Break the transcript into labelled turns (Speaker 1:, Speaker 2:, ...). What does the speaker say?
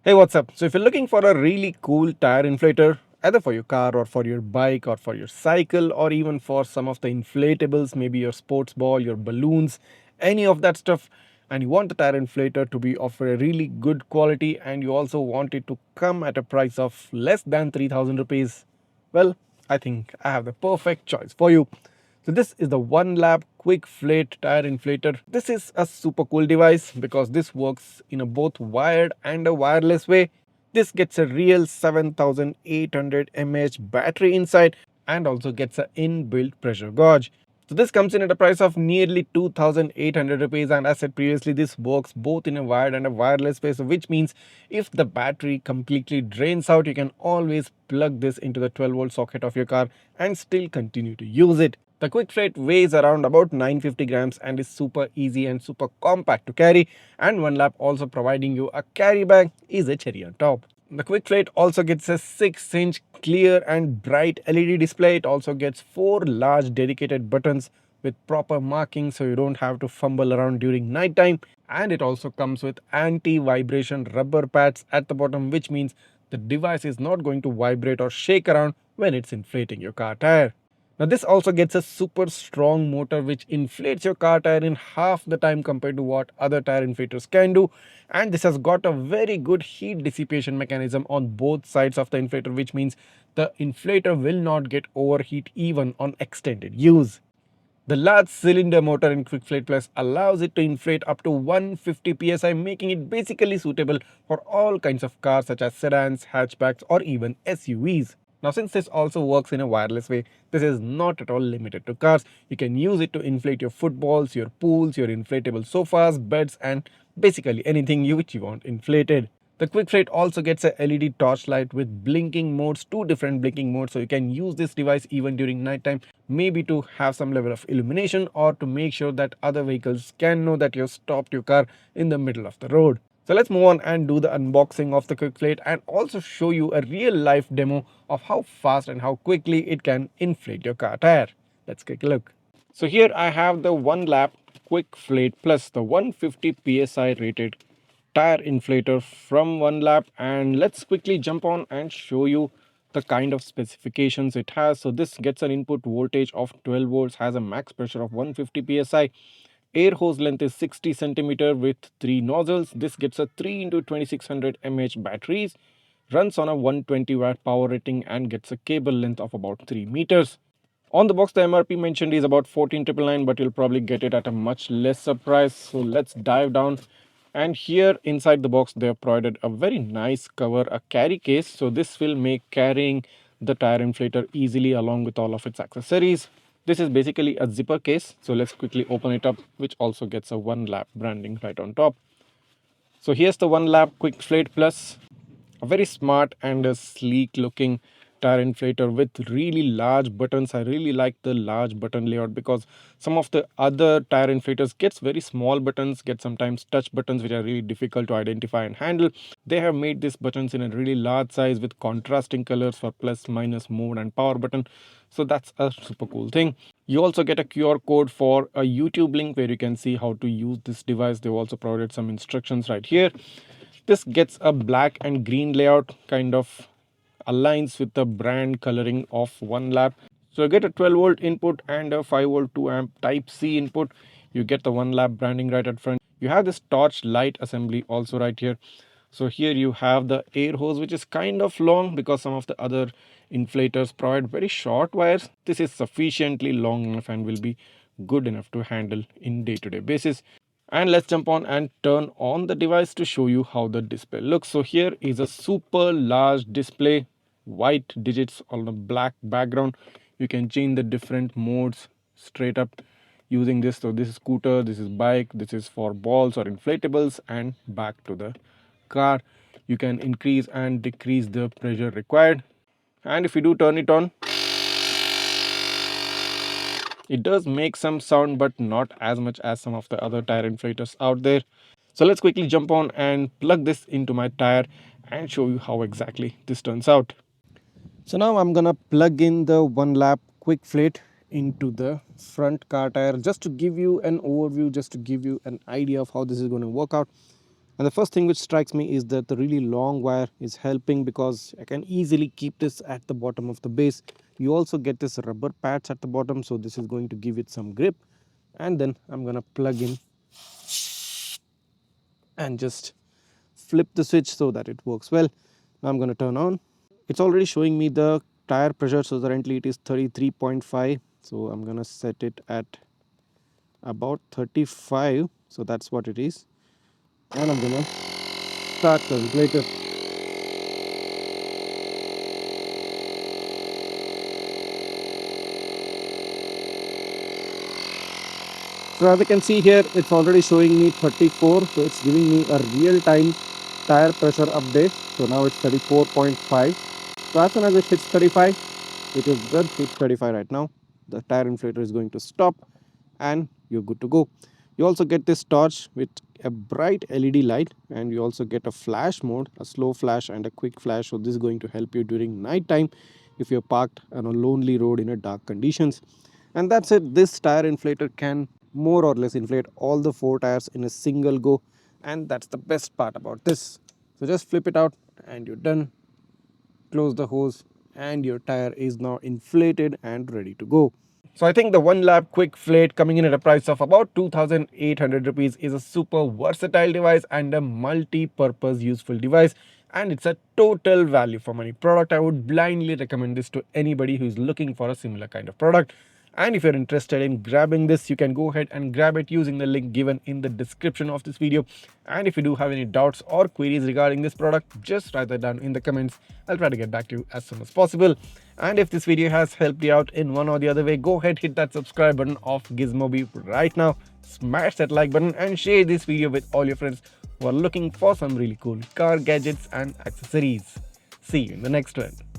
Speaker 1: Hey, what's up? So if you're looking for a really cool tire inflator, either for your car or for your bike or for your cycle or even for some of the inflatables, maybe your sports ball, your balloons, any of that stuff, and you want the tire inflator to be of a really good quality and you also want it to come at a price of less than 3000 rupees, well, I think I have the perfect choice for you. So this is the Onelap Quikflate tire inflator. This is a super cool device because this works in a both wired and a wireless way. This gets a real 7800 mAh battery inside and also gets an inbuilt pressure gauge. So this comes in at a price of nearly 2800 rupees, and as said previously, this works both in a wired and a wireless way, so which means if the battery completely drains out, you can always plug this into the 12-volt socket of your car and still continue to use it. The Quickflate weighs around about 950 grams and is super easy and super compact to carry, and Onelap also providing you a carry bag is a cherry on top. The Quickflate also gets a 6-inch clear and bright LED display. It also gets 4 large dedicated buttons with proper marking so you don't have to fumble around during night time, and it also comes with anti-vibration rubber pads at the bottom, which means the device is not going to vibrate or shake around when it's inflating your car tire. Now this also gets a super strong motor which inflates your car tire in half the time compared to what other tire inflators can do, and this has got a very good heat dissipation mechanism on both sides of the inflator, which means the inflator will not get overheat even on extended use. The large cylinder motor in Quickflate Plus allows it to inflate up to 150 psi, making it basically suitable for all kinds of cars such as sedans, hatchbacks, or even SUVs. Now, since this also works in a wireless way, this is not at all limited to cars. You can use it to inflate your footballs, your pools, your inflatable sofas, beds, and basically anything which you want inflated. The Quickflate also gets a LED torchlight with blinking modes, two different blinking modes, so you can use this device even during nighttime, maybe to have some level of illumination or to make sure that other vehicles can know that you stopped your car in the middle of the road. So let's move on and do the unboxing of the Quickflate and also show you a real life demo of how fast and how quickly it can inflate your car tire. Let's take a look. So here I have the Onelap Quikflate Plus, the 150 psi rated tire inflator from Onelap, and let's quickly jump on and show you the kind of specifications it has. So this gets an input voltage of 12 volts, has a max pressure of 150 psi. Air hose length is 60 centimeter with 3 nozzles. This gets a 3 into 2600 mAh batteries, runs on a 120 watt power rating and gets a cable length of about 3 meters. On the box, the MRP mentioned is about 14,999, but you'll probably get it at a much lesser price. So let's dive down. And here inside the box, they have provided a very nice cover, a carry case. So this will make carrying the tire inflator easily along with all of its accessories. This is basically a zipper case. So let's quickly open it up, which also gets a Onelap branding right on top. So here's the Onelap Quikflate Plus, a very smart and a sleek looking tire inflator with really large buttons. I really like the large button layout because some of the other tire inflators gets very small buttons, get sometimes touch buttons which are really difficult to identify and handle. They have made these buttons in a really large size with contrasting colors for plus, minus, mode and power button. So that's a super cool thing. You also get a QR code for a YouTube link where you can see how to use this device. They've also provided some instructions right here. This gets a black and green layout, kind of aligns with the brand coloring of Onelap. So you get a 12 volt input and a 5 volt 2 amp type C input. You get the Onelap branding right at front. You have this torch light assembly also right here. So here you have the air hose, which is kind of long because some of the other inflators provide very short wires. This is sufficiently long enough and will be good enough to handle in day-to-day basis. And let's jump on and turn on the device to show you how the display looks. So here is a super large display, white digits on a black background. You can change the different modes straight up using this. So this is scooter, this is bike, this is for balls or inflatables, and back to the car. You can increase and decrease the pressure required. And if you do turn it on, it does make some sound, but not as much as some of the other tire inflators out there. So let's quickly jump on and plug this into my tire and show you how exactly this turns out. So now I'm gonna plug in the Onelap Quikflate into the front car tire just to give you an overview, just to give you an idea of how this is going to work out. And the first thing which strikes me is that the really long wire is helping because I can easily keep this at the bottom of the base. You also get this rubber pads at the bottom, so this is going to give it some grip. And then I'm gonna plug in and just flip the switch so that it works well. Now I'm gonna turn on. It's already showing me the tire pressure, so currently it is 33.5. So I'm gonna set it at about 35. So that's what it is. And I'm gonna start the inflator. So as you can see here, it's already showing me 34. So it's giving me a real-time tire pressure update. So now it's 34.5. So as soon as it hits 35, it is good. It's 35 right now. The tire inflator is going to stop and you're good to go. You also get this torch with a bright LED light, and you also get a flash mode, a slow flash and a quick flash. So this is going to help you during night time if you're parked on a lonely road in a dark conditions. And that's it. This tire inflator can more or less inflate all the 4 tires in a single go, and that's the best part about this. So just flip it out and you're done. Close the hose and your tire is now inflated and ready to go. So I think the Onelap Quikflate, coming in at a price of about 2,800 rupees, is a super versatile device and a multi-purpose useful device, and it's a total value for money product. I would blindly recommend this to anybody who is looking for a similar kind of product. And if you're interested in grabbing this, you can go ahead and grab it using the link given in the description of this video. And if you do have any doubts or queries regarding this product, just write that down in the comments. I'll try to get back to you as soon as possible. And if this video has helped you out in one or the other way, go ahead, hit that subscribe button of Gizmobi right now. Smash that like button and share this video with all your friends who are looking for some really cool car gadgets and accessories. See you in the next one.